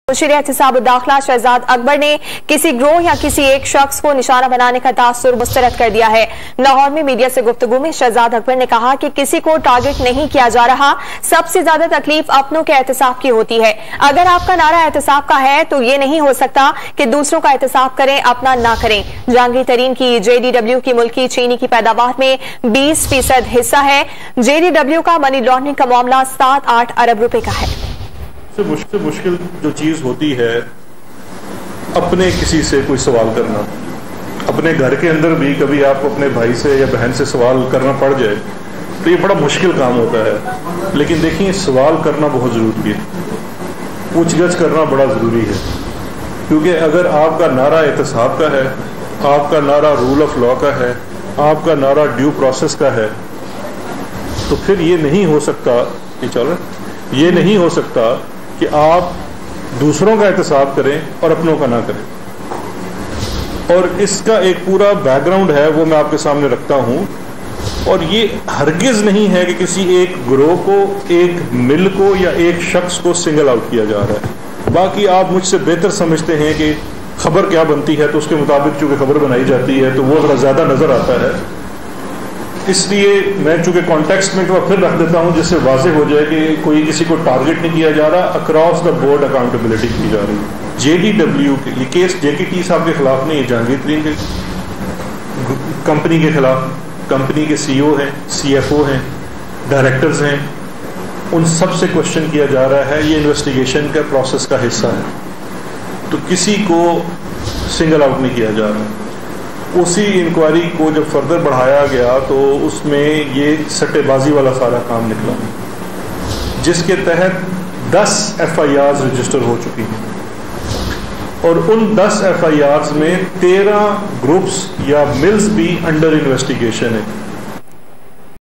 मुशीर एहतिसाब दाखिला शहजाद अकबर ने किसी ग्रोह या किसी एक शख्स को निशाना बनाने का तासुर मुस्तरद कर दिया है। लाहौर में मीडिया से गुफ्तगू में शहजाद अकबर ने कहा कि किसी को टारगेट नहीं किया जा रहा, सबसे ज्यादा तकलीफ अपनों के एहतिसाब की होती है। अगर आपका नारा एहतिसाब का है तो ये नहीं हो सकता कि दूसरों का एहतिसाब करें, अपना ना करें। जहांगीर तरीन की JDW की मुल्की चीनी की पैदावार में 20% हिस्सा है। JDW का मनी लॉन्ड्रिंग का मामला 7-8 अरब रुपए का है। सबसे मुश्किल जो चीज़ होती है अपने किसी से कोई सवाल करना। अपने घर के अंदर भी कभी आपको अपने भाई से या बहन से सवाल करना पड़ जाए तो ये बड़ा मुश्किल काम होता है। लेकिन देखिए, सवाल करना बहुत ज़रूरी है, पूछगछ करना बड़ा ज़रूरी है, क्योंकि अगर आपका नारा एहतिसाब का है, आपका नारा रूल ऑफ लॉ का है, आपका नारा ड्यू प्रोसेस का है, तो फिर ये नहीं हो सकता ये नहीं हो सकता कि आप दूसरों का एहतिसाब करें और अपनों का ना करें। और इसका एक पूरा बैकग्राउंड है, वो मैं आपके सामने रखता हूं। और ये हरगिज नहीं है कि किसी एक ग्रोह को, एक मिल को या एक शख्स को सिंगल आउट किया जा रहा है। बाकी आप मुझसे बेहतर समझते हैं कि खबर क्या बनती है, तो उसके मुताबिक चूंकि खबर बनाई जाती है तो वो थोड़ा ज्यादा नजर आता है। इसलिए मैं चूंकि कॉन्टेक्स्ट में फिर रख देता हूं जिससे वाज़ेह हो जाए कि कोई किसी को टारगेट नहीं किया जा रहा, अक्रॉस द बोर्ड अकाउंटेबिलिटी की जा रही है। JDW के ये केस JKT साहब के खिलाफ नहीं है, जहांगीर तरीन के कंपनी के खिलाफ, कंपनी के CEO हैं, CFO हैं, डायरेक्टर्स हैं, उन सब से क्वेश्चन किया जा रहा है। ये इन्वेस्टिगेशन का प्रोसेस का हिस्सा है, तो किसी को सिंगल आउट नहीं किया जा रहा। उसी इंक्वायरी को जब फर्दर बढ़ाया गया तो उसमें ये सट्टेबाजी वाला सारा काम निकला, जिसके तहत 10 FIRs रजिस्टर हो चुकी हैं। और उन 10 FIRs में 13 ग्रुप्स या मिल्स भी अंडर इन्वेस्टिगेशन है।